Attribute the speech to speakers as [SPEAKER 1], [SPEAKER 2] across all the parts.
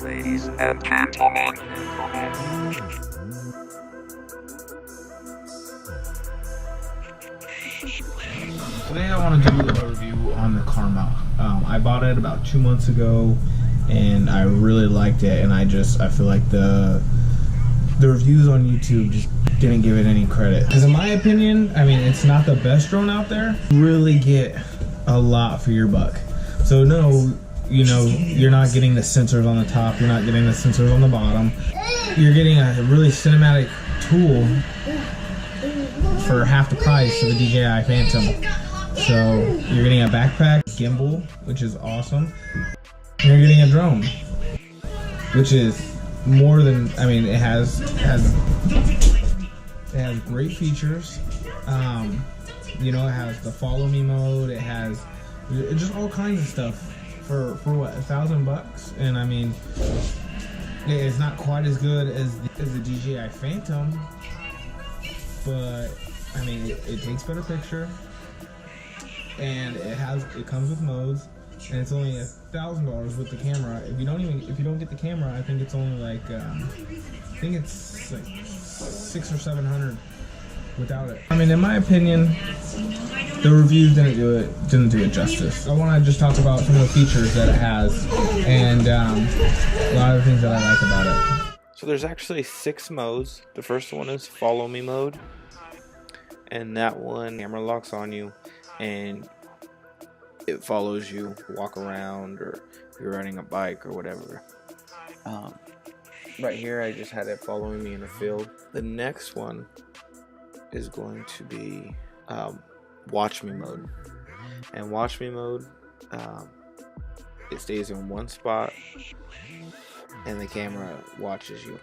[SPEAKER 1] ladies and gentlemen.
[SPEAKER 2] Today I want to do a review on the car mount. I bought it about 2 months ago and I really liked it, and I feel like the reviews on YouTube just didn't give it any credit. Because in my opinion, I mean, it's not the best drone out there. You really get a lot for your buck. So no, you know, you're not getting the sensors on the top, you're not getting the sensors on the bottom. You're getting a really cinematic tool for half the price of the DJI Phantom. So you're getting a backpack, gimbal, which is awesome. And you're getting a drone, which is more than, I mean, it has great features. You know, it has the follow me mode, it has just all kinds of stuff for what, $1,000? And I mean, it's not quite as good as the DJI Phantom, but I mean, it takes better picture, and it comes with modes, and it's only $1,000 with the camera. If you don't get the camera, I think it's only like I think it's like $600 or $700 without it. I mean, in my opinion, the reviews didn't do it justice. I want to just talk about some of the features that it has, and a lot of the things that I like about it.
[SPEAKER 3] So there's actually 6 modes. The first one is follow me mode, and that one, camera locks on you and it follows you, walk around, or if you're riding a bike or whatever. Right here I just had it following me in the field. The next one is going to be watch me mode, and watch me mode, it stays in one spot and the camera watches you,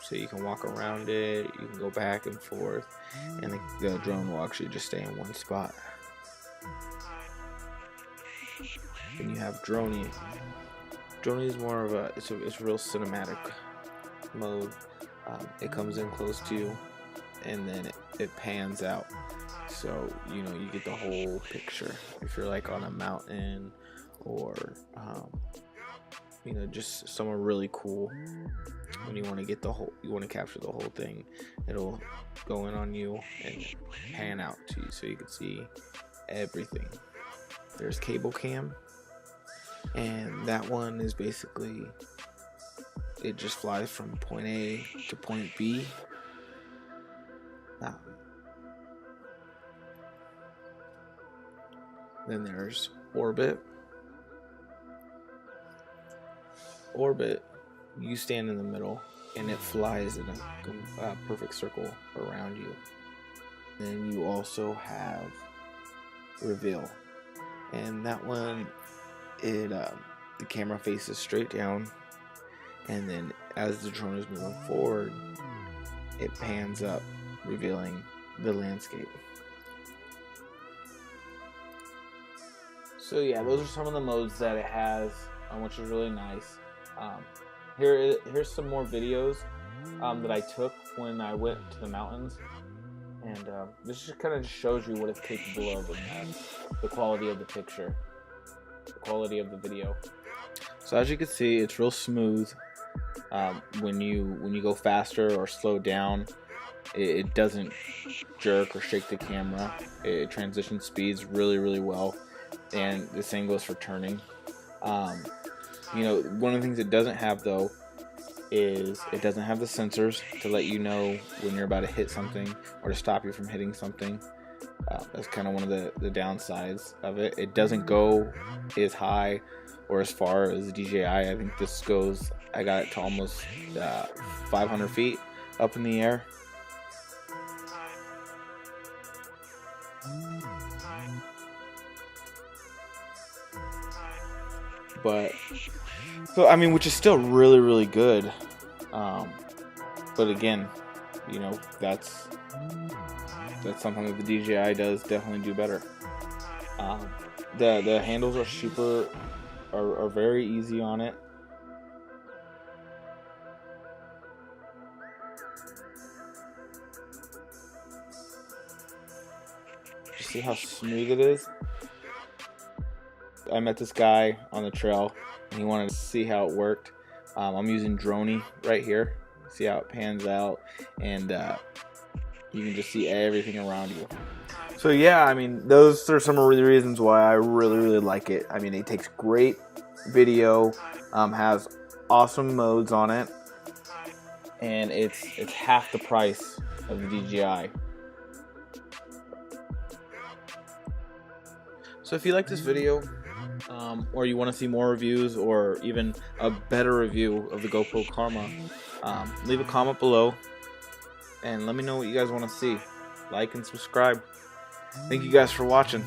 [SPEAKER 3] so you can walk around it, you can go back and forth, and the drone will actually just stay in one spot. Then you have droney. Droney is more of it's a real cinematic mode. It comes in close to you and then it pans out, so you know, you get the whole picture. If you're like on a mountain, or you know, just somewhere really cool, when you want to capture the whole thing, it'll go in on you and pan out to you so you can see everything. There's cable cam, and that one is basically, it just flies from point A to point B. Then there's orbit. Orbit, you stand in the middle and it flies in a perfect circle around you. Then you also have reveal, and that one, the camera faces straight down, and then as the drone is moving forward, it pans up, revealing the landscape. So yeah, those are some of the modes that it has, which is really nice. Here's some more videos that I took when I went to the mountains, and this just kind of shows you what it's capable of, and the quality of the picture, the quality of the video. So as you can see, it's real smooth. When you go faster or slow down, it doesn't jerk or shake the camera. It transitions speeds really well, and the same goes for turning. You know, one of the things it doesn't have though is it doesn't have the sensors to let you know when you're about to hit something or to stop you from hitting something. That's kind of one of the downsides of it. It doesn't go as high or as far as the DJI. I think this goes, I got it to almost 500 feet up in the air. But so I mean, which is still really good. But again, you know, that's something that the DJI does definitely do better. The handles are very easy on it. You see how smooth it is? I met this guy on the trail and he wanted to see how it worked. I'm using Droney right here. See how it pans out, and you can just see everything around you. So yeah, I mean, those are some of the reasons why I really like it. I mean, it takes great video, has awesome modes on it, and it's half the price of the DJI. So if you like this video, or you want to see more reviews, or even a better review of the GoPro Karma, leave a comment below and let me know what you guys want to see. Like and subscribe. Thank you guys for watching.